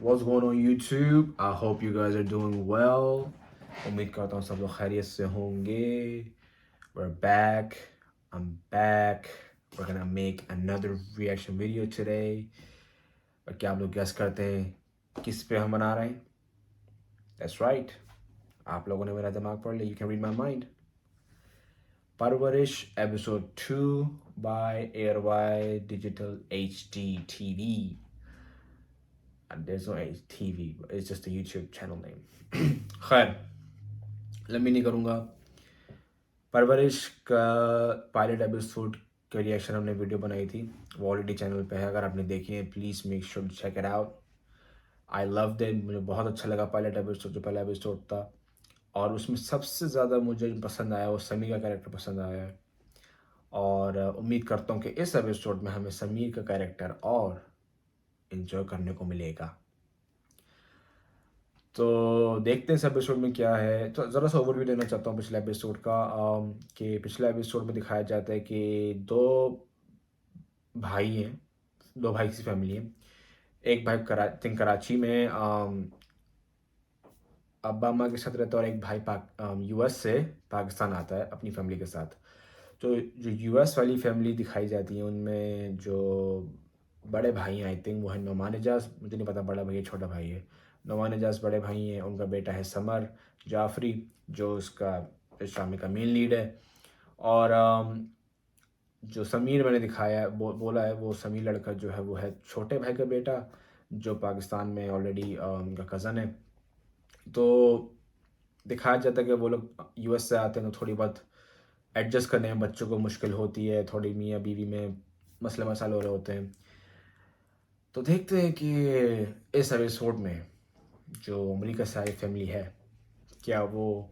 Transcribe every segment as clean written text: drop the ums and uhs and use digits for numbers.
What's going on YouTube? I hope you guys are doing well. उम्मीद करता हूँ सब लोग खैरियत से होंगे. We're back. I'm back. We're gonna make another reaction video today. और क्या आप लोग guess करते हैं किस पे हम बना रहे हैं? That's right. आप लोगों ने मेरा दिमाग पढ़ लिया. You can read my mind. Parvarish episode 2 by Airway Digital HD TV. And there's no TV, it's just a YouTube channel name. खैर लंबी नहीं करूँगा. परवरिश का पायलट एपिसोड का रिएक्शन हमने वीडियो बनाई थी, वो ऑलरेडी चैनल पे है. अगर आपने देखी है please make sure to check it out. I loved it. मुझे बहुत अच्छा लगा पायलट एपिसोड, जो पहला एपिसोड था. और उसमें सबसे ज़्यादा मुझे पसंद आया वो समीर का कैरेक्टर पसंद आया है. और उम्मीद करता हूँ कि इस एपिसोड में हमें समीर का कैरेक्टर और इन्जॉय करने को मिलेगा. तो देखते हैं इस एपिसोड में क्या है. तो ज़रा सा ओवरव्यू देना चाहता हूँ पिछले एपिसोड का. कि पिछले एपिसोड में दिखाया जाता है कि दो भाई हैं, दो भाई की फैमिली है. एक भाई कराची में अब्बा अम्मा के साथ रहता है, और एक भाई यूएस से पाकिस्तान आता है अपनी फैमिली के साथ. तो जो यूएस वाली फैमिली दिखाई जाती है उनमें जो बड़े भाई हैं, आई थिंक वो है नोमान एजाज. मुझे नहीं पता बड़ा भाई है छोटा भाई है. नोमान एजाज बड़े भाई हैं. उनका बेटा है समर जाफरी, जो उसका इस ड्रामे का मेन लीड है. और जो समीर मैंने दिखाया बोला है, वो समीर लड़का जो है वो है छोटे भाई का बेटा, जो पाकिस्तान में ऑलरेडी उनका कज़न है. तो दिखाया जाता है कि वो लोग यूएस से आते हैं तो थोड़ी बहुत एडजस्ट करने में बच्चों को मुश्किल होती है, थोड़ी मियाँ बीवी में मसले मसाले हो रहे होते हैं. तो देखते हैं कि इस एपिसोड में जो अमेरिका से आई फैमिली है, क्या वो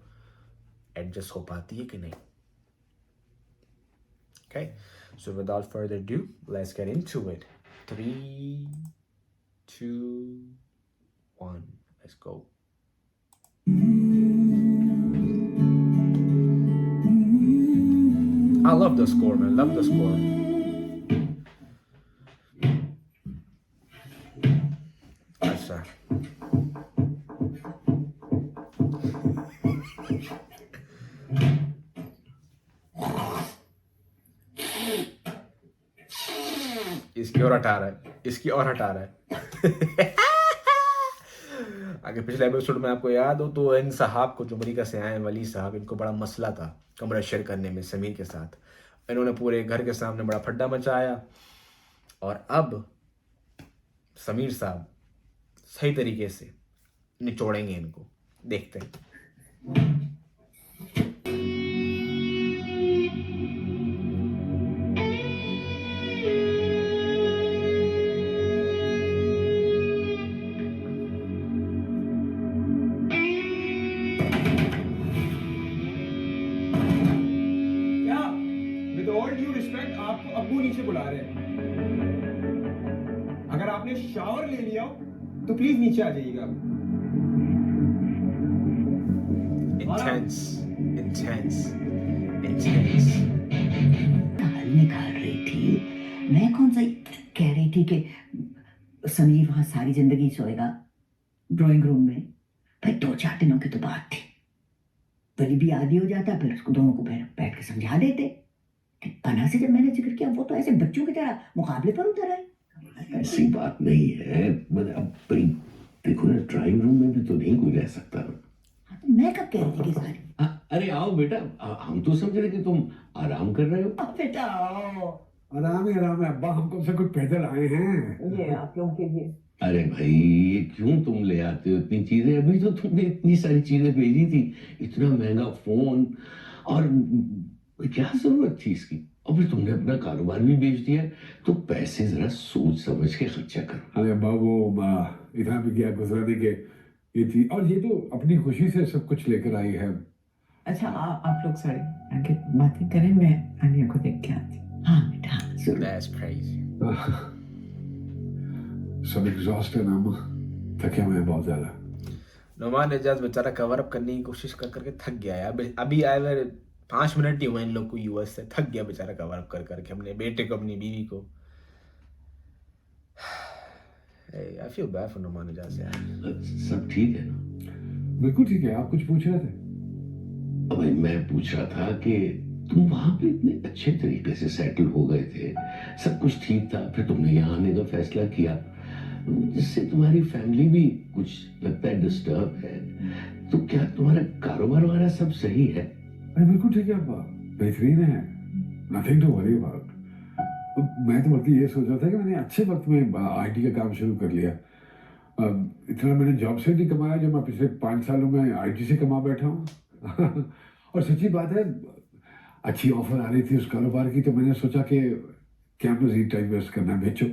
एडजस्ट हो पाती है कि नहीं. Okay, so without further ado, let's get into it. 3, 2, 1, let's go. I love the score, man. Love the score. अच्छा. इसकी और हटा रहा है, इसकी और हटा रहा है. अगर पिछले एपिसोड में आपको याद हो तो इन साहब को, जो अमेरिका से आए हैं वली साहब, इनको बड़ा मसला था कमरा शेयर करने में समीर के साथ. इन्होंने पूरे घर के सामने बड़ा फड्डा मचाया. और अब समीर साहब सही तरीके से निचोड़ेंगे इनको. देखते हैं. विद ऑल ड्यू रिस्पेक्ट, आपको अब्बू नीचे बुला रहे हैं. अगर आपने शावर ले लिया तो प्लीज नीचे आ जाइएगा. Intense. निकाल रही थी. मैं कौन सा कह रही थी कि समीर वहां सारी जिंदगी सोएगा ड्राइंग रूम में. भाई 2-4 दिनों की तो बात थी. वली भी आदि हो जाता, फिर उसको दोनों को बैठ के समझा देते. पना से जब मैंने जिक्र किया, वो तो ऐसे बच्चों की तरह मुकाबले पर उतर आए. ऐसी बात नहीं है. अब भाई देखो ना, ड्राइंग रूम में भी तो नहीं कोई रह सकता. तो मैं कब कह रही थी कि सारी. अरे आओ बेटा, हम तो समझ रहे कि तुम आराम कर रहे हो. बेटा आओ. आराम ही आराम है अब्बा, हम कब से कुछ पैदल आए हैं. ये आप लोगों के लिए. अरे भाई, ये क्यों तुम ले आते हो इतनी चीजें? अभी तो तुमने इतनी सारी चीजें भेजी थी, इतना महंगा फोन, और क्या जरूरत थी इसकी? और फिर तुमने अपना कारोबार भी बेच दिया, तो पैसे जरा सोच समझ के खर्चा करो. अरे अब्बा, वो इतना भी क्या गुजरा दी के ये थी, और ये तो अपनी खुशी से सब कुछ लेकर आई है. अच्छा आप लोग सारे आगे बातें करें, मैं आनिया को देख के आती. हाँ बेटा. That's crazy. सब एग्जॉस्ट है ना अम्मा, थके हुए हैं बहुत ज्यादा. नोमान एजाज बेचारा कवर अप करने की कोशिश कर करके थक गया है. अभी आए हुए 5 मिनट ही हुए इन लोग को यूएस से. थक गया बेचारा कवर अप कर करके अपने बेटे को, अपनी बीवी को. Hey, I feel bad for Numan Ijaz यार। सब ठीक है ना? बिल्कुल ठीक है। आप कुछ पूछ रहे थे? भाई मैं पूछ रहा था कि तुम वहां पे इतने अच्छे तरीके से सेटल हो गए थे, सब कुछ ठीक था, फिर तुमने यहाँ आने का फैसला किया, जिससे तुम्हारी फैमिली भी कुछ लगता है डिस्टर्ब है, तो क्या तुम्हारा कारोबार वगैरह सब सही है? अरे बिल्कुल ठीक है अब्बा, बेहतरीन है, नथिंग टू वरी अबाउट। मैं तो बल्कि ये सोच रहा था कि मैंने अच्छे वक्त में आईटी का काम शुरू कर लिया। इतना मैंने जॉब से नहीं कमाया जो मैं पिछले 5 सालों में आईटी से कमा बैठा हूँ। और सच्ची बात है, अच्छी ऑफर आ रही थी उस कारोबार की, तो मैंने सोचा कि कैंपस ही टाइम वेस्ट करना है, बेचो।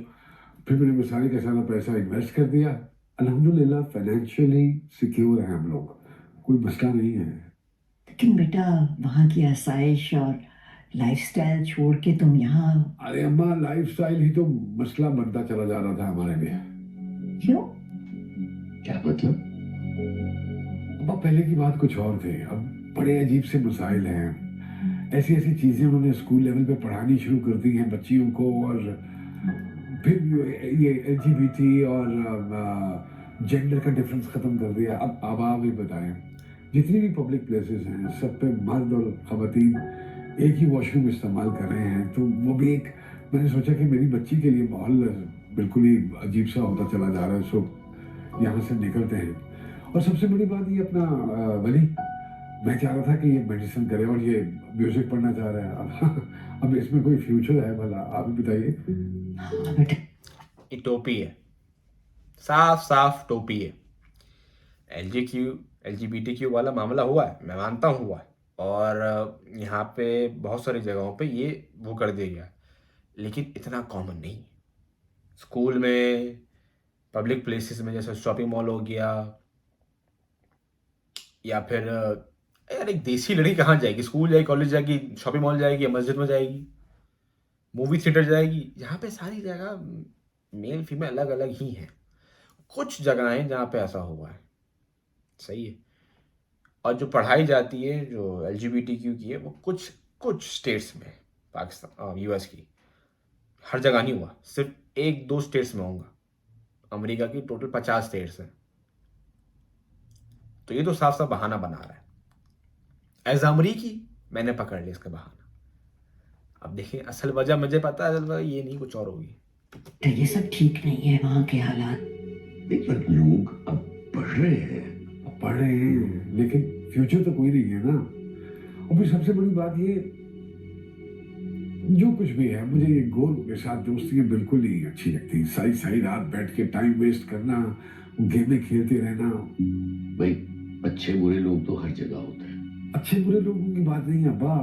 फिर मैंने वो सारे का सारा पैसा इन्वेस्ट कर दिया। अल्हम्दुलिल्लाह फाइनेंशियली सिक्योर है हम लोग, कोई मसला नहीं है। लेकिन बेटा वहाँ की आसाइश और लाइफस्टाइल छोड़ के तुम यहाँ अरे अम्मा, लाइफस्टाइल ही तो मसला बनता चला जा रहा था हमारे लिए। क्यों? क्या मतलब? अब्बा पहले की बात कुछ और थी, अब बड़े अजीब से मसाइल हैं। ऐसी ऐसी चीजें उन्होंने स्कूल लेवल पे पढ़ानी शुरू कर दी हैं बच्चियों को, और फिर ये एलजीबीटी और जेंडर का डिफरेंस खत्म कर दिया। अब आप ही बताएं, जितनी भी पब्लिक प्लेसेस हैं सब पे मर्द और खवातीन एक ही वॉशरूम इस्तेमाल कर रहे हैं, तो वो भी एक, मैंने सोचा कि मेरी बच्ची के लिए माहौल बिल्कुल ही अजीब सा होता चला जा रहा है, सो यहाँ से निकलते हैं। और सबसे बड़ी बात ये अपना वली, मैं चाह रहा था कि ये मेडिसिन करे और ये म्यूजिक पढ़ना चाह रहा है। अब इसमें कोई फ्यूचर है भला? आप ही बताइए। हाँ बेटा, ये टोपी है, साफ साफ टोपी है। एलजीबीटी क्यू वाला मामला हुआ है, मैं मानता हूँ हुआ है, और यहाँ पे बहुत सारी जगहों पे ये वो कर दिया गया है, लेकिन इतना कॉमन नहीं है। स्कूल में, पब्लिक प्लेसेस में, जैसे शॉपिंग मॉल हो गया, या फिर यार एक देसी लड़की कहाँ जाएगी? स्कूल जाएगी, कॉलेज जाएगी, शॉपिंग मॉल जाएगी, या मस्जिद में जाएगी, मूवी थिएटर जाएगी? यहाँ पे सारी जगह मेल फीमेल अलग अलग ही हैं। कुछ जगह हैं जहाँ पे ऐसा हुआ है, सही है। और जो पढ़ाई जाती है जो एलजीबीटीक्यू की है, वो कुछ कुछ स्टेट्स में, पाकिस्तान यूएस की, हर जगह नहीं हुआ, सिर्फ एक दो स्टेट्स में होगा। अमेरिका की टोटल 50 स्टेट्स हैं। तो ये तो साफ साफ बहाना बना रहा है। एज अमरीकी मैंने पकड़ लिया इसका बहाना। अब देखिए, असल वजह मुझे पता है, असल वजह ये नहीं, कुछ और होगी। तो ये सब ठीक नहीं है वहाँ के हालात। पर लोग अब पढ़ रहे हैं। अब पढ़ रहे हैं, लेकिन फ्यूचर तो कोई नहीं है ना। और फिर सबसे बड़ी बात ये, जो कुछ भी है, मुझे ये गोल के साथ दोस्ती बिल्कुल नहीं अच्छी लगती। सारी सारी रात बैठ के टाइम वेस्ट करना, गेमें खेलते रहना। भाई अच्छे बुरे लोग तो हर जगह होते हैं। अच्छे बुरे लोगों की बात नहीं है अब्बा,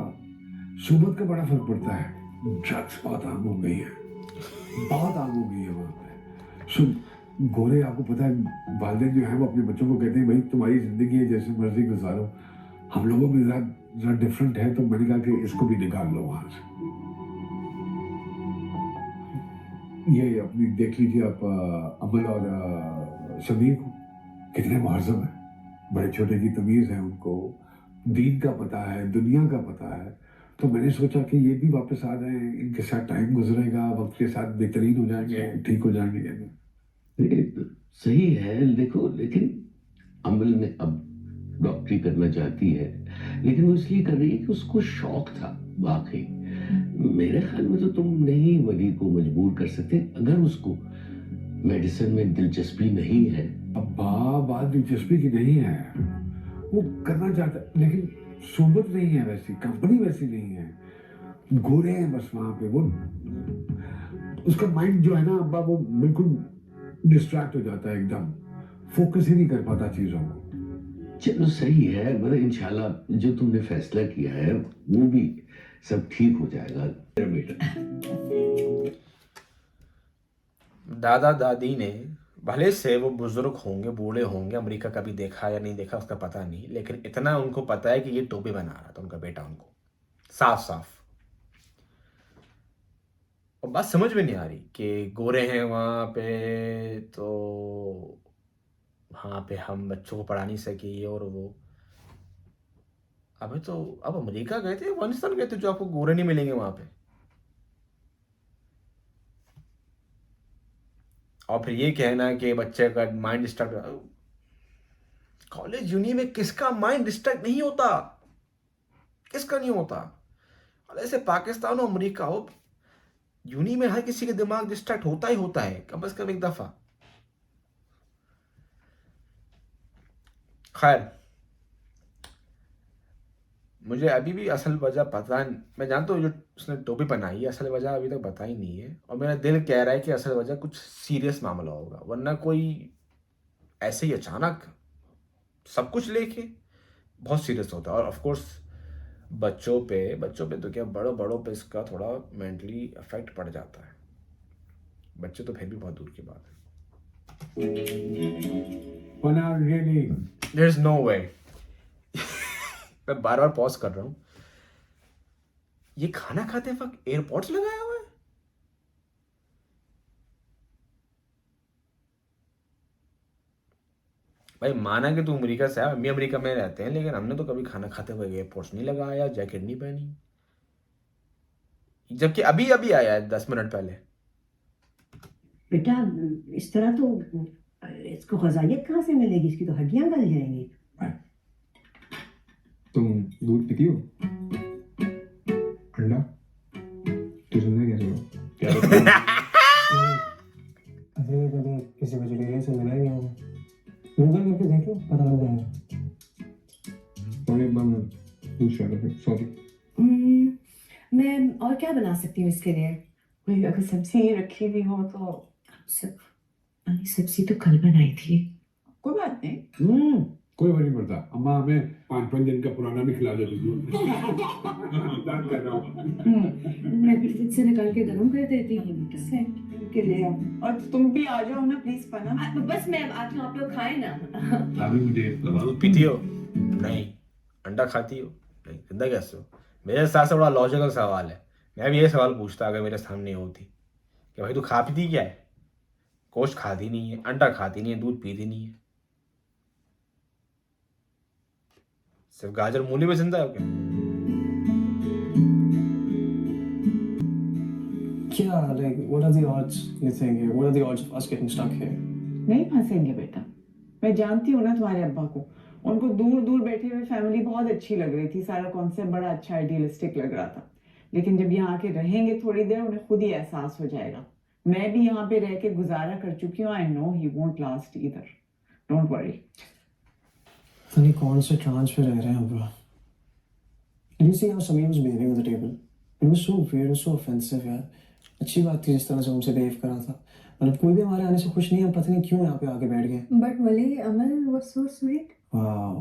सोबत का बड़ा फर्क पड़ता है। ड्रग्स बहुत आम हो गई है, बहुत आम हो गई है वहाँ पे। सुन, गोरे आपको पता है, वालिदैन जो है वो अपने बच्चों को कहते हैं भाई तुम्हारी जिंदगी है, जैसे मर्जी गुजारो। हम लोगों में जरा डिफरेंट है, तो मैंने कहा कि इसको भी निकाल लो वहां से। ये अपनी देख लीजिए आप, अमल और समीर को, कितने मुहज़्ज़म है, बड़े छोटे की तमीज़ है उनको, दीन का पता है, दुनिया का पता है। तो मैंने सोचा कि ये भी वापस आ जाएं, इनके साथ टाइम गुजरेगा, वक्त के साथ बेहतरीन हो जाएंगे, ठीक हो जाएंगे। ये सही है, देखो, लेकिन अमल ने अब डॉक्टरी करना चाहती है, लेकिन वो इसलिए कर रही है कि उसको शौक था वाकई। मेरे ख्याल में तो तुम नहीं वली को मजबूर कर सकते अगर उसको मेडिसिन में दिलचस्पी नहीं है। अब्बा बात दिलचस्पी की नहीं है, वो करना चाहता है, लेकिन सोबत नहीं है वैसी, कंपनी वैसी नहीं है, गोरे हैं बस वहां पे। वो उसका माइंड जो है ना अब्बा, वो बिल्कुल डिस्ट्रैक्ट हो जाता है, एकदम फोकस ही नहीं कर पाता चीजों को। चलो सही है, मतलब इंशाल्लाह जो तुमने फैसला किया है वो भी सब ठीक हो जाएगा मेरा बेटा। दादा दादी ने, भले से वो बुजुर्ग होंगे, बूढ़े होंगे, अमेरिका कभी देखा या नहीं देखा उसका पता नहीं, लेकिन इतना उनको पता है कि ये टोपी बना रहा था उनका बेटा उनको, साफ साफ। और बात समझ में नहीं आ रही कि गोरे हैं वहाँ पे, तो वहाँ पे हम बच्चों को पढ़ा नहीं सके, ये और वो। अबे तो अब अमेरिका गए थे, अफगानिस्तान गए थे, जो आपको गोरे नहीं मिलेंगे वहाँ पे। और फिर ये कहना कि बच्चे का माइंड डिस्ट्रैक्ट, कॉलेज यूनी में किसका माइंड डिस्ट्रैक्ट नहीं होता, किसका नहीं होता। और ऐसे पाकिस्तान और अमेरिका हो, यूनी में हर किसी का दिमाग डिस्ट्रैक्ट होता ही होता है कम से कम एक दफा। खैर, मुझे अभी भी असल वजह पता नहीं, मैं जानता हूँ जो उसने टोपी पहनाई है असल वजह अभी तक पता ही नहीं है, और मेरा दिल कह रहा है कि असल वजह कुछ सीरियस मामला होगा, वरना कोई ऐसे ही अचानक सब कुछ लेके बहुत सीरियस होता है। और ऑफ कोर्स बच्चों पे तो क्या, बड़ों पे इसका थोड़ा मेंटली अफेक्ट पड़ जाता है, बच्चे तो फिर भी बहुत दूर की बात है। Pana really. There is no way. मैं बार बार पॉज कर रहा हूँ, ये खाना खाते वक्त एयरपॉड्स लगाया हुआ है। भाई माना कि तू अमेरिका से है, हम भी अमेरिका में रहते हैं, लेकिन हमने तो कभी खाना खाते हुए एयरपोर्ट्स नहीं लगाया, जैकेट नहीं पहनी, जबकि अभी अभी आया है 10 मिनट पहले। बेटा इस तरह तो इसको ग़िज़ाइयत कहाँ से मिलेगी, इसकी तो हड्डियां गल जाएंगी। तुम दूध पीती हो? अंडा? तो जिंदा कैसे हो? अभी कभी किसी वेजिटेरियन से मिला ही नहीं होगा, गूगल करके देख लो, पता लग जाएगा। और एक बार मैं पूछ रहा था, सॉरी। मैं और क्या बना सकती हूँ इसके लिए? कोई अगर सब्जी रखी हुई हो तो सब्जी तो कल बनाई थी। कोई बात नहीं। कोई फर्क नहीं पड़ता, अम्मा हमें 5-5 दिन का पुराना भी खिला देती थी। मजाक कर रहा हूँ। मैं फिर फ्रिज से निकाल के गर्म कर देती हूँ के लिए आओ। और तुम भी आ जाओ ना प्लीज पना। बस मैं आती हूँ, आप लोग खाए ना। अभी मुझे दूध पीती हो? नहीं। अंडा खाती हो? नहीं। जिंदा कैसे हो? मेरे साथ से बड़ा लॉजिकल सवाल है, मैं भी ये सवाल पूछता अगर मेरे सामने होती कि भाई तू खा पीती क्या है? गोश्त खाती नहीं है, अंडा खाती नहीं है, दूध पीती नहीं है, सिर्फ गाजर मूली में जिंदा है क्या? क्या like what are the odds you think? What are the odds of us getting stuck here? नहीं फंसेंगे बेटा, मैं जानती हूँ ना तुम्हारे अब्बा को, उनको दूर दूर बैठे हुए फैमिली बहुत अच्छी लग रही थी, सारा कॉन्सेप्ट बड़ा अच्छा आइडियलिस्टिक लग रहा था, लेकिन जब यहाँ आके रहेंगे थोड़ी देर उन्हें खुद ही एहसास हो जाएगा। मैं भी यहाँ पे रह के गुजारा कर चुकी हूँ, I know he won't last either, don't worry. नहीं कौन से ट्रांस पे रह रहे हैं अब्बा? Did you see how Sameer was behaving at the table? It was so weird, it was so offensive यार। अच्छी बात थी जिस तरह से उनसे बिहेव करा था, मतलब कोई भी हमारे आने से खुश नहीं है, पता नहीं क्यों यहाँ पे आके बैठ गए। But Wali, Amal was so sweet. Wow,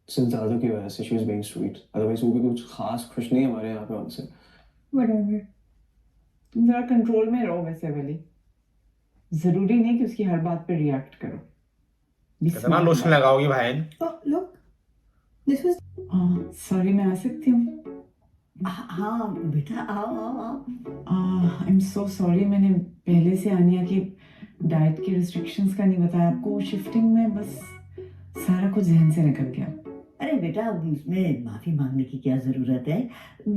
सिर्फ दादू की वजह से she was being sweet, otherwise वो भी कुछ खास खुश नहीं है हमारे यहाँ पे उनसे। Whatever. तुम जरा कंट्रोल में रहो वैसे वाली, जरूरी नहीं कि उसकी हर बात पे रिएक्ट करो। कितना लोशन लगाओगी बहन? Oh, look. This was. Sorry मैं आ सकती हूँ? हाँ बेटा आओ आओ आओ। आई एम सो सॉरी, मैंने पहले से आनिया की डाइट के रिस्ट्रिक्शंस का नहीं बताया आपको, शिफ्टिंग में बस सारा कुछ जहन से निकल गया। अरे बेटा इसमें माफी मांगने की क्या जरूरत है,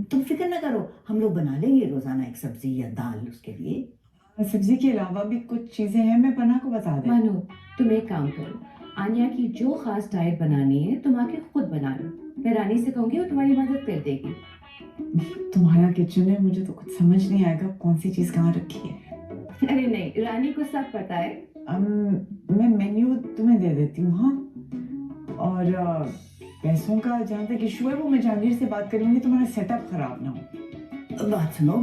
तुम फिक्र ना करो, हम लोग बना लेंगे रोजाना एक सब्जी या दाल उसके लिए। सब्जी के अलावा भी कुछ चीजें हैं, मैं पना को बता दे। मानो तुम एक काम करो, आन्या की जो खास डाइट बनानी है तुम आके खुद बना लो, मैं रानी से कहूंगी वो तुम्हारी मदद कर देगी। तुम्हारा किचन है, मुझे तो कुछ समझ नहीं आएगा कौन सी चीज कहाँ रखी है। अरे नहीं, रानी को सब पता है। मैं मेन्यू तुम्हें दे देती हूँ। हाँ, और पैसों का जहाँ तक इशू है वो मैं जहांगीर से बात करूंगी, तुम्हारा सेटअप खराब ना हो। बात सुनो,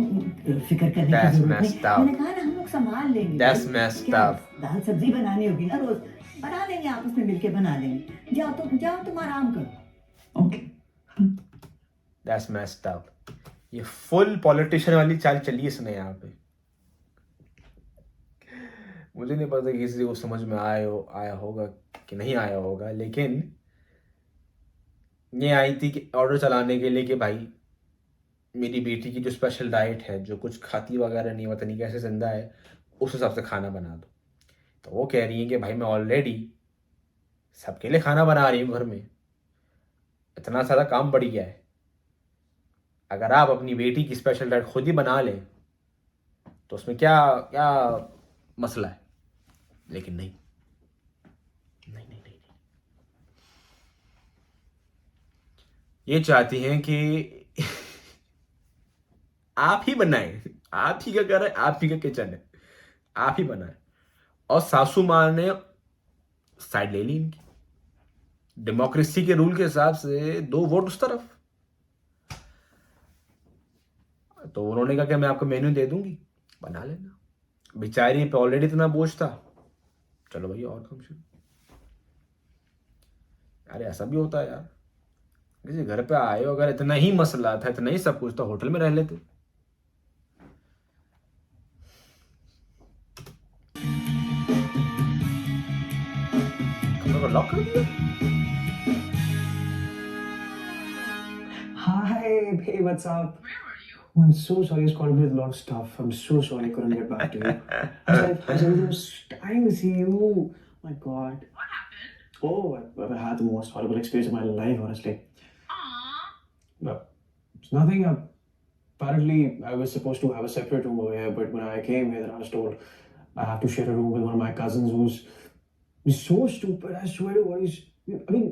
फिक्र करने की That's जरूरत messed नहीं, up. मैंने कहा ना हम लोग संभाल लेंगे। That's messed क्या up. दाल सब्जी बनानी होगी ना रोज, बना लेंगे, आपस में मिलके बना लेंगे। जाओ तुम आराम करो। ओके। That's messed up. ये फुल पॉलिटिशियन वाली चाल चली इसने यहाँ पे। मुझे नहीं पता किसी को समझ में आया होगा कि नहीं आया होगा, लेकिन ये आई थी कि ऑर्डर चलाने के लिए कि भाई मेरी बेटी की जो स्पेशल डाइट है, जो कुछ खाती वगैरह नहीं, पता नहीं कैसे जिंदा है, उस हिसाब से खाना बना दो। तो वो कह रही है कि भाई मैं ऑलरेडी सबके लिए खाना बना रही हूँ घर में, इतना सारा काम बढ़ गया है, अगर आप अपनी बेटी की स्पेशल डाइट खुद ही बना लें तो उसमें क्या क्या मसला है? लेकिन नहीं नहीं नहीं नहीं, नहीं। ये चाहती हैं कि आप ही बनाएं, आप ही का घर है, आप ही का किचन है, आप ही बनाएं। और सासू माँ ने साइड ले ली इनकी, डेमोक्रेसी के रूल के हिसाब से 2 वोट उस तरफ। तो उन्होंने कहा कि मैं आपको मेन्यू दे दूंगी, बना लेना। बेचारी पे ऑलरेडी इतना बोझ था, चलो भैया और काम शुरू। अरे ऐसा भी होता है यार, किसी घर पे आए हो, अगर इतना ही मसला था, इतना ही सब कुछ, तो होटल में रह लेते। कमरे को लॉक कर दिया। Hi, hey, what's up? Oh, I'm so sorry, I was caught up with a lot of stuff. I'm so sorry I couldn't get back to you. I was dying to see you. My God. What happened? Oh, I've had the most horrible experience of my life, honestly. Aww. But it's nothing. Apparently, I was supposed to have a separate room over here, but when I came here, I was told I have to share a room with one of my cousins who's so stupid. I swear to God, I mean,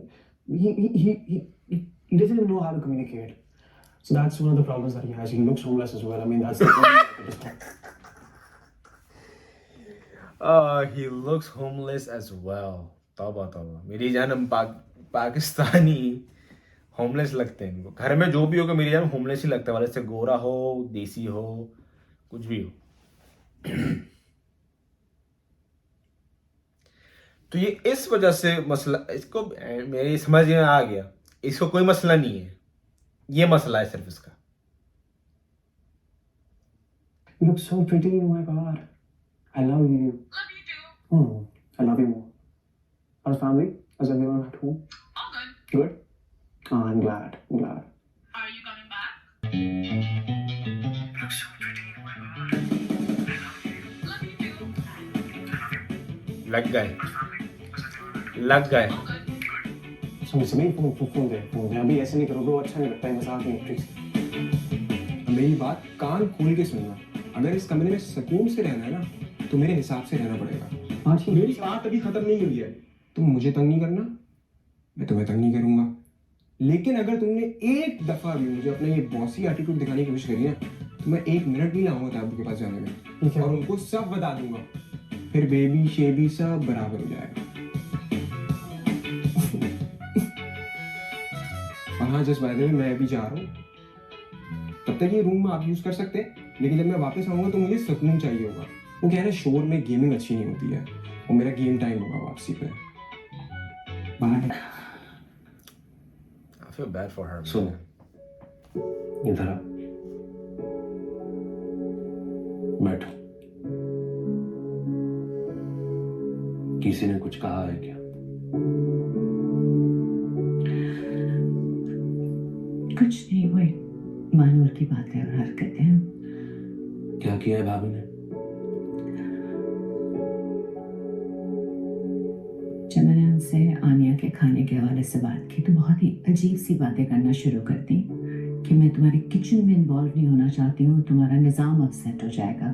he doesn't even know how to communicate. So that's one of the problems that he has. He looks homeless as well. I mean, that's the problem. He looks homeless as well. तौबा तौबा, मेरी जान, हम Pakistani homeless लगते हैं इनको। घर में जो भी होगा मेरी जान होमलेस ही लगता है, वाले से गोरा हो, देसी हो, कुछ भी हो। तो ये इस वजह से मसला, इसको मेरी समझ में आ गया, इसको कोई मसला नहीं है, ये मसला है सिर्फ इसका। You look so pretty. Oh my God. I love you. Love you too. Oh, I love you more. How's family? How's everyone at home? All good. Good? Oh, I'm glad. I'm glad. Are you coming back? You look so pretty. Oh my God. I love you. Love you too. लग गए, लग गए। All good. Sameer phone दे। अभी ऐसे नहीं करो bro, अच्छा नहीं लगता है, मजाक नहीं, प्लीज। मेरी बात कान खोल के सुनना। अगर इस कमरे में सुकून से रहना है ना, तो मेरे हिसाब से रहना पड़ेगा। आज मेरी बात अभी खत्म नहीं हुई है। तुम मुझे तंग नहीं करना, मैं तुम्हें तंग नहीं करूंगा। लेकिन अगर तुमने एक दफा भी मुझे अपना ये बॉसी एटीट्यूड दिखाने की कोशिश करी ना, तो मैं 1 मिनट भी लाऊंगा ताबू के पास जाने में, और उनको सब बता दूंगा। फिर बेबी शेबी सब बराबर हो जाएगा। और हाँ, जस्ट बाय द वे, मैं अभी जा रहा हूँ। तब तक ये रूम आप यूज कर सकते हैं, लेकिन जब मैं वापस आऊंगा तो मुझे सुकून चाहिए होगा। वो कह रहे हैं शोर में गेमिंग अच्छी नहीं होती है, और मेरा गेम टाइम होगा वापसी पे। Bye. I feel bad for her. सुनो, इधर आ, बैठो। किसी ने कुछ कहा है क्या? कुछ नहीं, वही मानूर की बातें और हरकतें हैं। क्या किया है भाभी ने? जब मैंने उनसे आनिया के खाने के हवाले से बात की तो बहुत ही अजीब सी बातें करना शुरू कर दी कि मैं तुम्हारे किचन में इन्वॉल्व नहीं होना चाहती हूँ, तुम्हारा निजाम अपसेट हो जाएगा।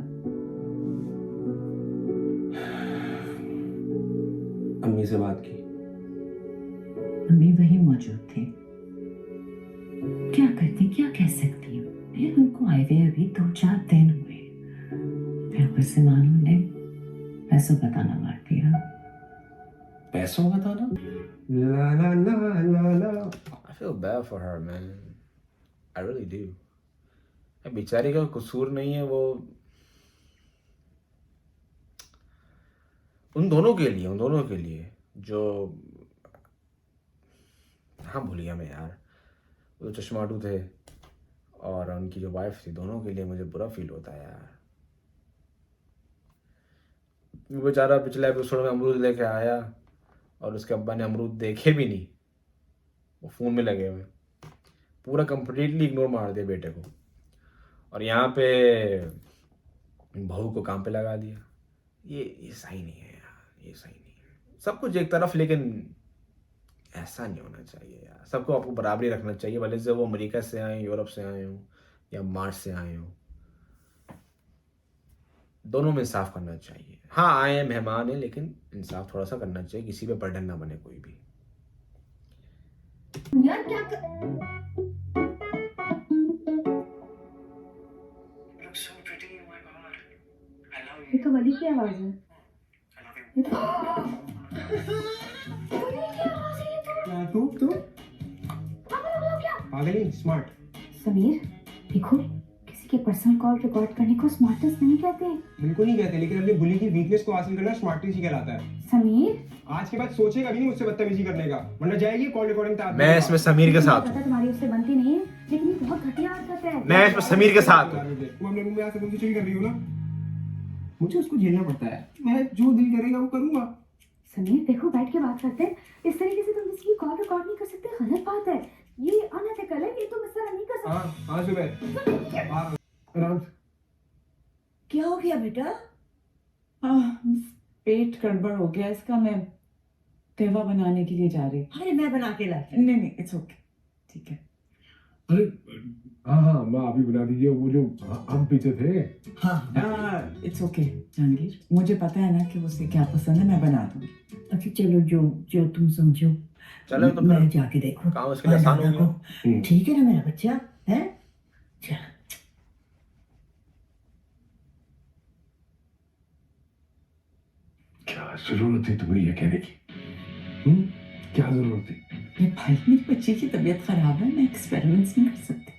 अम्मी से बात की? अम्मी वही मौजूद थी। क्या करती, क्या कह सकती हूँ? फिर उनको आए हुए अभी 2-4 दिन हुए, फिर ऊपर से मानू ने पैसों बताना मार दिया। पैसों बताना? ला ला ला ला ला। I feel bad for her, man. I really do. बेचारी का कसूर नहीं है, वो उन दोनों के लिए जो, हाँ भूल गया मैं यार, वो चश्माटू थे और उनकी जो वाइफ थी, दोनों के लिए मुझे बुरा फील होता है यार। वो बेचारा पिछले एपिसोड में अमरूद लेके आया और उसके अब्बा ने अमरूद देखे भी नहीं, वो फ़ोन में लगे हुए, पूरा कंप्लीटली इग्नोर मार दिया बेटे को। और यहाँ पे बहू को काम पे लगा दिया। ये सही नहीं है यार, ये सही नहीं है। सब कुछ एक तरफ, लेकिन ऐसा नहीं होना चाहिए यार। सबको आपको बराबरी रखना चाहिए, भले से वो अमेरिका से आए, यूरोप से आए हों या मार्स से आए हों। दोनों में इंसाफ करना चाहिए। हाँ आए हैं मेहमान हैं, लेकिन इंसाफ थोड़ा सा करना चाहिए, किसी पे बर्डन ना बने कोई भी। यार क्या कर... ये तो वली की आवाज है। तू पागल स्मार्ट। समीर देखो, किसी के पर्सनल कॉल रिकॉर्ड करने को स्मार्टनेस नहीं कहते। बिल्कुल नहीं कहते, लेकिन अपनी बुली की वीकनेस को हासिल करना स्मार्टनेस ही कहलाता है। समीर आज के बाद सोचेगा भी नहीं मुझसे बदतमीजी करने का, वरना जाएगी कॉल रिकॉर्डिंग तक। मैं इसमें समीर के साथ पता हूँ, तुम्हारी उससे बनती नहीं है, लेकिन ये बहुत घटिया हरकत है। मैं इसमें समीर के साथ हूँ। तुम अपने रूम में आके तुमसे चोरी कर रही हो ना, मुझे उसको झेलना पड़ता है। मैं जो दिल करेगा वो करूंगा। समीर देखो, बैठ के बात करते हैं। इस तरीके से तुम किसी की कॉल रिकॉर्ड नहीं कर सकते, गलत बात है। ये अनएथिकल है, ये तुम इस तरह नहीं कर सकते। हाँ सुबह आराम से। क्या हो गया बेटा? पेट गड़बड़ हो गया इसका, मैं कहवा बनाने के लिए जा रही। अरे मैं बना के लाती हूँ। नहीं इट्स ओके, ठीक है। अरे हाँ माँ अभी बना दीजिए, वो जो हम पीछे थे। हाँ इट्स ओके जहांगीर, मुझे पता है ना कि उसे क्या पसंद है, मैं बना दूंगी। अच्छा चलो, जो जो तुम समझो। चलो तो मैं फिर जाके देखो काम उसके लिए आसान हो गया। हम्म। ठीक है ना मेरा बच्चा है? चलो। क्या जरूरत थी तुम्हें ये कहने की? क्या जरूरत थी? ये भाई मेरी बच्ची की तबीयत खराब है, मैं एक्सपेरिमेंट्स नहीं कर सकती।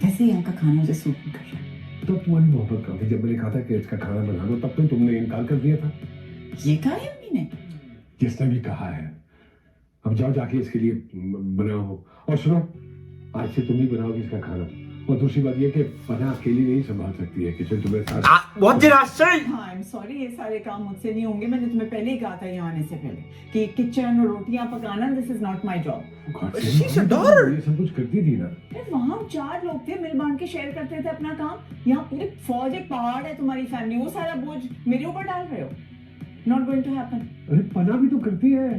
वैसे यहाँ का खाना मुझे सूट नहीं कर रहा। तब तुम्हारी मोहब्बत कम थी, जब मैंने कहा था कि इसका खाना बना दो, तब तो तुमने इनकार कर दिया था। ये कहा है अम्मी ने? जिसने भी कहा है। अब जाओ जाके इसके लिए बनाओ, और सुनो आज से तुम ही बनाओगे इसका खाना। और दूसरी बात ये कि पना अकेली नहीं संभाल सकती है, किचन तुम्हें साथ। What did I say? हाँ आई एम सॉरी, ये सारे काम मुझसे नहीं होंगे। मैंने तुम्हें पहले ही कहा था यहाँ आने से पहले कि किचन और रोटियां पकाना this is not my job. She's a daughter. ये सब कुछ करती थी ना। वहाँ 4 लोग थे, मिल बांट के शेयर करते थे अपना काम। यहाँ पूरी फौज, एक पहाड़ है तुम्हारी फैमिली, वो सारा बोझ मेरे ऊपर डाल रहे हो। Not going to happen. अरे पना भी तो करती है।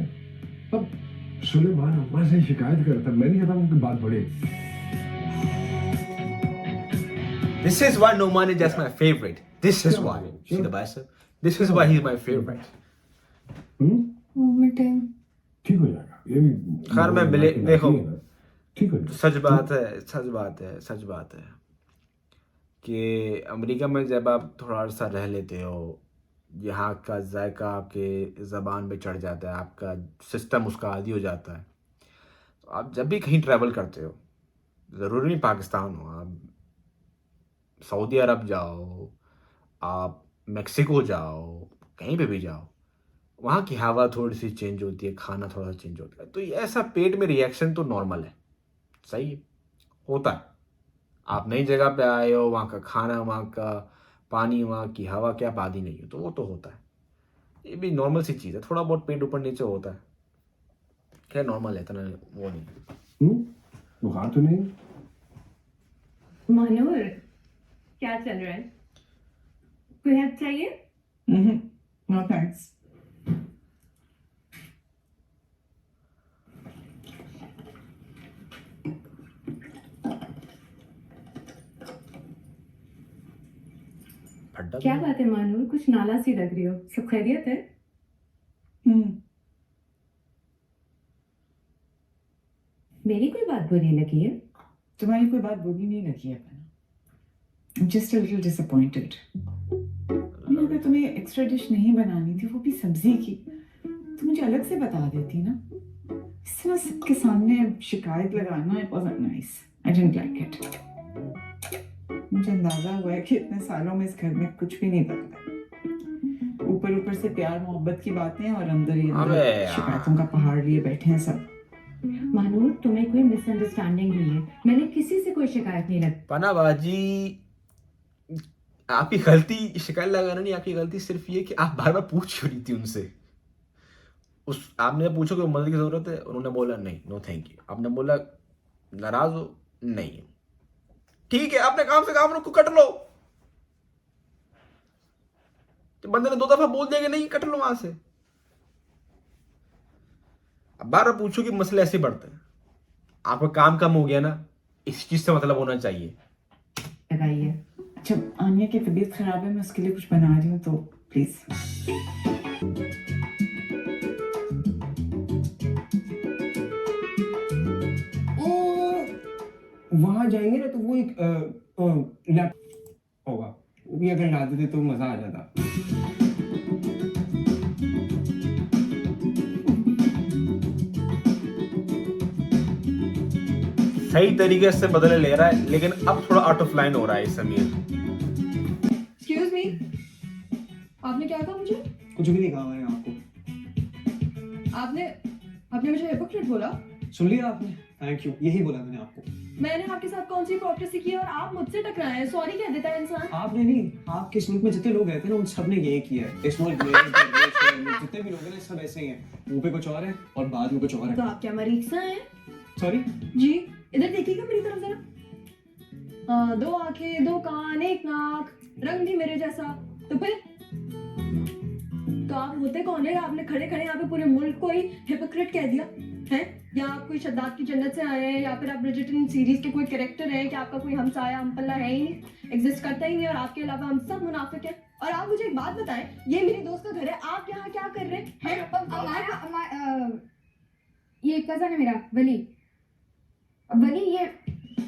अब सुलेमान अम्मा से शिकायत करता, मैं नहीं चाहता उनकी बात बढ़े। This is why Noman is just my favorite. This is why. See the bicep? This is why he's my favorite. ठीक हो जाएगा ये भी। खैर मैं देखो, ठीक हो जाएगा। सच बात है कि अमेरिका में जब आप थोड़ा सा रह लेते हो, यहाँ का जायका आपके ज़बान पे चढ़ जाता है, आपका सिस्टम उसका आदी हो जाता है। तो आप जब भी कहीं ट्रैवल करते हो, ज़रूरी नहीं पाकिस्तान हो, आप सऊदी अरब जाओ, आप मेक्सिको जाओ, कहीं पे भी जाओ, वहाँ की हवा थोड़ी सी चेंज होती है, खाना थोड़ा सा चेंज होता है। तो ये ऐसा पेट में रिएक्शन तो नॉर्मल है, सही है, होता है। आप नई जगह पे आए हो, वहाँ का खाना, वहाँ का पानी, वहाँ की हवा क्या आदी नहीं हो, तो वो तो होता है। ये भी नॉर्मल सी चीज़ है, थोड़ा बहुत पेट ऊपर नीचे होता है, क्या नॉर्मल है, इतना वो नहीं। बुखार तो नहीं? मानूर क्या चल रहा है? कोई हेल्प चाहिए? No thanks. क्या बात है मानूर, कुछ नाला सी लग रही हो, सब खैरियत है? मेरी कोई बात बुरी लगी है? तुम्हारी कोई बात बुरी नहीं लगी है। Just a little disappointed. अगर तुम्हें एक्स्ट्रा डिश नहीं बनानी थी, वो भी सब्जी की, तो मुझे अलग से बता देती ना। इस तरह सबके सामने शिकायत लगाना, it wasn't nice, I didn't like it. मुझे अंदाजा हुआ है कि इतने सालों में इस घर में कुछ भी नहीं बदला। ऊपर से प्यार मोहब्बत की बातें, और अंदर ही अंदर शिकायतों का पहाड़ लिए बैठे हैं सब। मानूर तुम्हें कोई मिसअंडरस्टैंडिंग हुई है, मैंने किसी से कोई शिकायत नहीं लगी। पनाबाजी आपकी गलती, शिकायत लगाना नहीं, आपकी गलती सिर्फ ये कि आप बार बार पूछ क्यों रही थी उनसे। आपने पूछा कि मदद की जरूरत है, उन्होंने बोला नहीं, नो थैंक यू। आपने बोला नाराज हो, नहीं, ठीक है, आपने काम से काम को कट लो। तो बंदे ने 2 दफा बोल दिया कि नहीं, कट लो वहां से। अब बार बार पूछो कि मसले ऐसे बढ़ते हैं। आपका काम कम हो गया ना, इस चीज से मतलब होना चाहिए। लगाई है, जब आनिया की तबीयत खराब है मैं उसके लिए कुछ बना रही हूँ तो प्लीज। वहां जाएंगे ना तो वो एक लैप होगा, वो भी अगर ला देते तो मजा आ जाता। सही तरीके से बदले ले रहा है, लेकिन अब थोड़ा आउट ऑफ लाइन हो रहा है समीर। एक्सक्यूज मी, आपने क्या कहा मुझे? कुछ भी नहीं कहा मैंने आपको। आपने मुझे हिपोक्रेट बोला? सुन लिया आपने? थैंक यू, यही बोला मैंने आपको। मैंने आपके साथ कौन सी हिपोक्रेसी की है और आप मुझसे टकराए हैं? सॉरी कह देता है इंसान। आपने नहीं, आपके इस मुल्क में जितने लोग रहते हैं ना उन सब ने यही किया है। इस मुल्क में जितने भी लोग हैं ना सब ऐसे ही हैं, मुंह पे कुछ और है और बाद में कुछ और तो है। आप क्या मरीसा हैं? सॉरी जी, इधर देखिएगा मेरी तरफ जरा। दो आंखें, दो कान, एक नाक, रंग भी मेरे जैसा। तो फिर तो आप होते कौन है? आपने खड़े खड़े यहाँ पे पूरे मुल्क को ही हिपोक्रेट कह दिया है? या आप कोई शद्दाद की जन्नत से आए हैं, या फिर आप ब्रिजर्टन सीरीज के कोई कैरेक्टर हैं कि आपका कोई हमसाया हमपल्ला है ही नहीं, एग्जिस्ट करता ही नहीं, और आपके अलावा हम सब मुनाफिक हैं। और आप मुझे एक बात बताएं, ये मेरी दोस्त का घर है, आप यहाँ क्या कर रहे हैं? ये कजन है मेरा, वली। वली, ये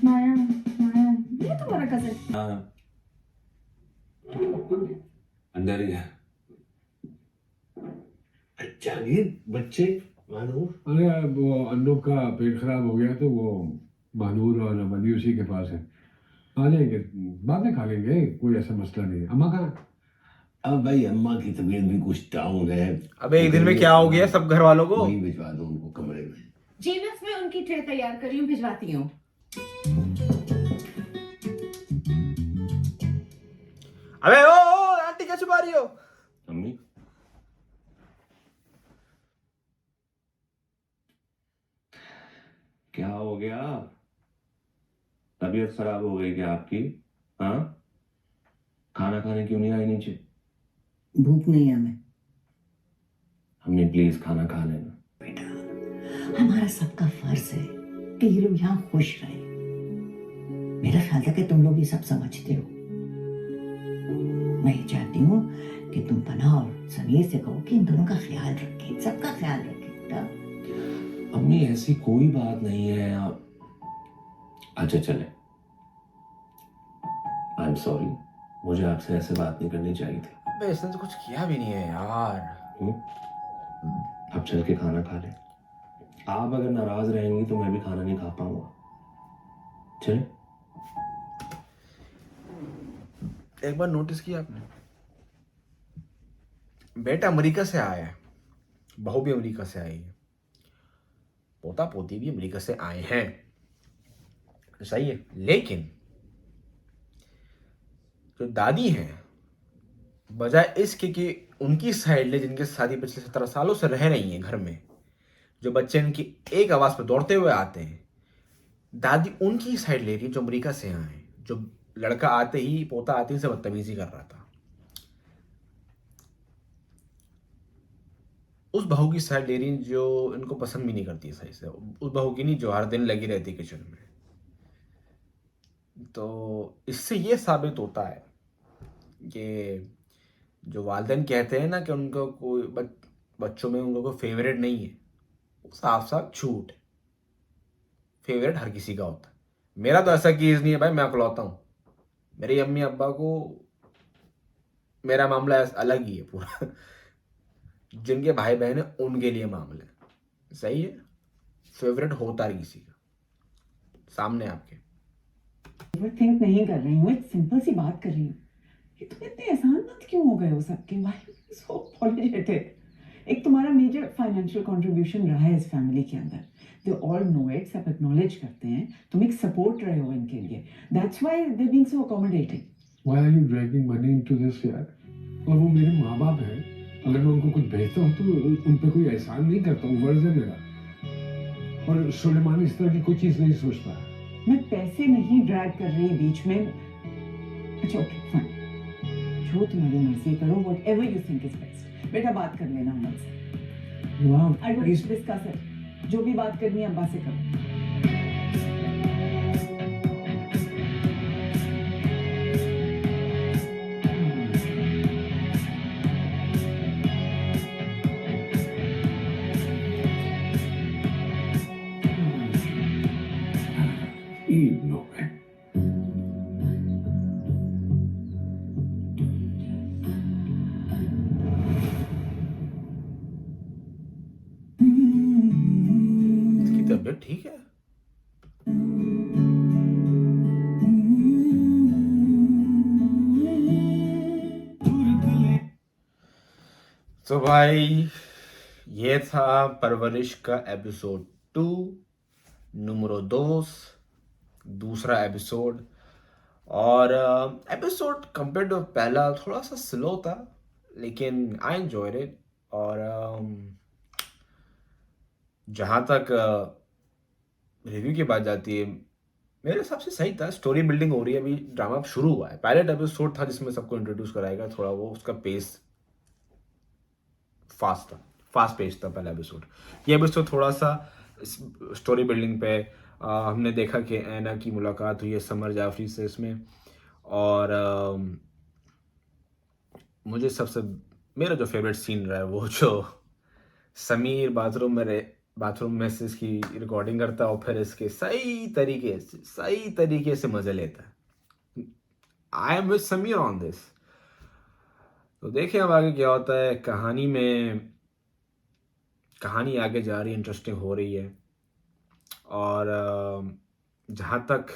माया, माया। ये तुम्हारा कजन? अंदर ही है। जानिए बच्चे मानूर। अरे वो अन्नू का पेट खराब हो गया तो वो महानूर और वली उसी के पास है, आ जाएंगे, बाद में खा लेंगे, कोई ऐसा मसला नहीं है। अम्मा कहाँ? अब भाई अम्मा की तबीयत भी कुछ डाउन है। अबे एक दिन में क्या हो गया सब घर वालों को? वहीं भिजवा दो उनको कमरे में। जी बस मैं उनकी ट्रे तैयार कर रही हूँ, भिजवाती हूँ। अबे ओ आंटी क्या छुपा रही हो? अम्मी क्या हो गया? तबीयत खराब हो गई क्या आपकी? हाँ, खाना खाने क्यों नहीं आई नीचे? भूख नहीं है हमें। अम्मी प्लीज खाना खा लेना। बेटा हमारा सबका फर्ज है कि ये लोग यहाँ खुश रहे। मेरा ख्याल था कि तुम लोग ये सब समझते हो। मैं ये चाहती हूँ कि तुम पना और समीर से कहो कि इन दोनों का ख्याल रखें, सबका ख्याल रखें बेटा। अम्मी ऐसी कोई बात नहीं है। आप अच्छा चले, आई एम सॉरी, मुझे आपसे ऐसे बात नहीं करनी चाहिए थी। अबे इसने तो कुछ किया भी नहीं है यार। आप चल के खाना खा लें। आप अगर नाराज रहेंगी तो मैं भी खाना नहीं खा पाऊंगा। चले। एक बार नोटिस किया आपने, बेटा अमेरिका से आया है, बहू भी अमेरिका से आई है, पोता पोती भी अमेरिका से आए हैं, सही है। लेकिन जो दादी हैं, बजाय इसके कि उनकी साइड ले, जिनके शादी पिछले 17 सालों से रह रही हैं घर में, जो बच्चे इनकी एक आवाज पे दौड़ते हुए आते हैं, दादी उनकी साइड ले रही है जो अमेरिका से आए हैं, जो लड़का आते ही, पोता आते ही से बदतमीजी कर रहा था। उस बहू की साइड ले रही जो इनको पसंद भी नहीं करती है सही से, उस बहू की नहीं जो हर दिन लगी रहती किचन में। तो इससे ये साबित होता है कि जो वालिदैन कहते हैं ना कि उनको कोई बच्चों में उनको कोई फेवरेट नहीं है, वो साफ साफ झूठ है। फेवरेट हर किसी का होता है। मेरा तो ऐसा केस नहीं है भाई, मैं अकलौता हूँ। मेरी अम्मी अब्बा को मेरा मामला अलग ही है पूरा। जिनके भाई बहन है उनके लिए मामला है, सही है। फेवरेट होता है किसी का सामने आपके। थिंक नहीं कर रही हूँ, एक सिंपल सी बात कर रही हूँ कि तुम इतने एहसान मत क्यों हो गए हो सबके? Why so apologetic? एक तुम्हारा मेजर फाइनेंशियल कंट्रीब्यूशन रहा है इस फैमिली के अंदर, दे ऑल नो इट, सब एक्नॉलेज करते हैं, तुम एक सपोर्ट रहे हो इनके लिए, that's why they being so accommodating. Why are you dragging money into this यार? और वो मेरे माँ बाप हैं, अगर मैं उनको कुछ भेजता हूँ तो उन पे कोई एहसान नहीं करता हूँ, वर्ज है मेरा। और सुलेमान इस तरह की कोई चीज़ नहीं सोचता। मैं पैसे नहीं ड्रैग कर रही बीच में। अच्छा ओके फाइन, जो तुम्हारी मर्जी करो, whatever you think is best. बेटा बात कर लेना अम्मा से। वाह, आई विल डिस्कस इट। जो भी बात करनी है अब्बा से करो। अजीब लोग हैं। इसकी तबीयत ठीक है? तो भाई ये था परवरिश का एपिसोड 2 नंबर 2 दूसरा एपिसोड। और एपिसोड कंपेयर टू पहला थोड़ा सा स्लो था, लेकिन आई एंजॉयड इट। और जहाँ तक रिव्यू की बात जाती है, मेरे हिसाब से सही था। स्टोरी बिल्डिंग हो रही है, अभी ड्रामा अब शुरू हुआ है। पायलट एपिसोड था जिसमें सबको इंट्रोड्यूस कराएगा, थोड़ा वो उसका पेस फास्ट पेस था पहला एपिसोड। ये एपिसोड थोड़ा सा स्टोरी बिल्डिंग पे हमने देखा कि ऐना की मुलाकात हुई है समर जाफरी से इसमें। और मुझे मेरा जो फेवरेट सीन रहा है वो जो समीर बाथरूम में से इसकी रिकॉर्डिंग करता है और फिर इसके सही तरीके से मजे लेता है। I am with Sameer on this. तो देखिए अब आगे क्या होता है। कहानी आगे जा रही है, इंटरेस्टिंग हो रही है। और जहाँ तक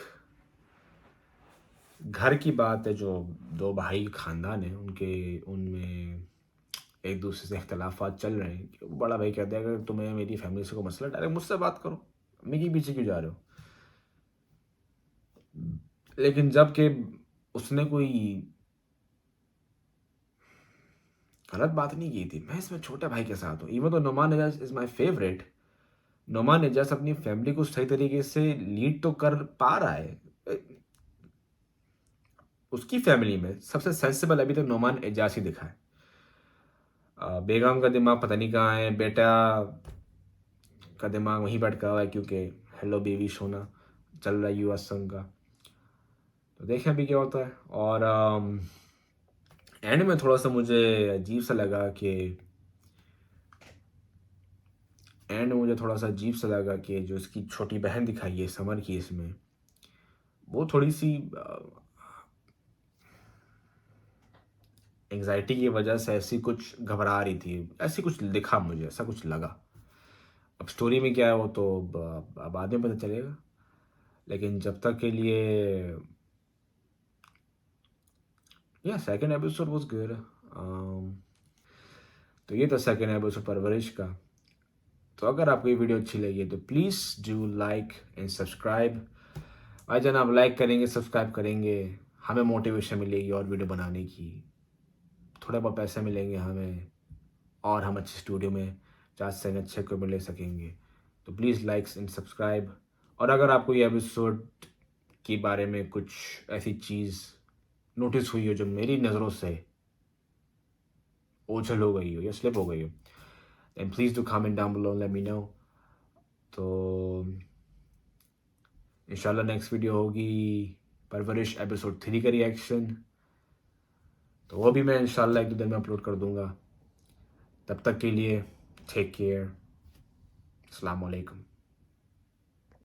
घर की बात है, जो दो भाई खानदान है उनमें एक दूसरे से इख्तलाफात चल रहे हैं। बड़ा भाई कहता है कि तुम्हें मेरी फैमिली से कोई मसला, डायरेक्ट मुझसे बात करो, मैं के पीछे क्यों जा रहे हो। लेकिन जब कि उसने कोई गलत बात नहीं की थी, मैं इसमें छोटे भाई के साथ हूँ। इवन तो Noman Ijaz is my favourite. Noman Ijaz अपनी फैमिली को सही तरीके से लीड तो कर पा रहा है। उसकी फैमिली में सबसे सेंसिबल अभी तक नोमान एजाज ही दिखा है। बेगम का दिमाग पता नहीं कहाँ है, बेटा का दिमाग वहीं भटका हुआ है, क्योंकि हेलो बेबी सोना चल रहा है यूएस संग का। तो देखें अभी क्या होता है। और एंड में थोड़ा सा मुझे अजीब सा लगा कि जो इसकी छोटी बहन दिखाई है समर की, इसमें वो थोड़ी सी एंग्जाइटी की वजह से ऐसी कुछ घबरा रही थी, ऐसी कुछ दिखा मुझे, ऐसा कुछ लगा। अब स्टोरी में क्या है वो तो बाद में पता चलेगा। लेकिन जब तक के लिए सेकंड एपिसोड वाज गुड। तो ये था सेकंड एपिसोड परवरिश का। तो अगर आपको ये वीडियो अच्छी लगी है तो please do like and subscribe. भाई जान आप लाइक करेंगे, सब्सक्राइब करेंगे, हमें मोटिवेशन मिलेगी और वीडियो बनाने की, थोड़ा बहुत पैसे मिलेंगे हमें, और हम अच्छे स्टूडियो में 4 से अच्छे इक्विपमेंट ले सकेंगे। तो प्लीज़ लाइक्स एंड सब्सक्राइब। और अगर आपको ये एपिसोड के बारे में कुछ ऐसी चीज़ नोटिस हुई हो जो मेरी नज़रों से ओझल हो गई हो या स्लिप हो गई हो, then please do comment down below and let me know. तो इंशाल्लाह नेक्स्ट वीडियो होगी परवरिश एपिसोड 3 का रिएक्शन। तो वो भी मैं इंशाल्लाह 1-2 दिन में अपलोड कर दूंगा। तब तक के लिए टेक केयर। अस्सलाम वालेकुम।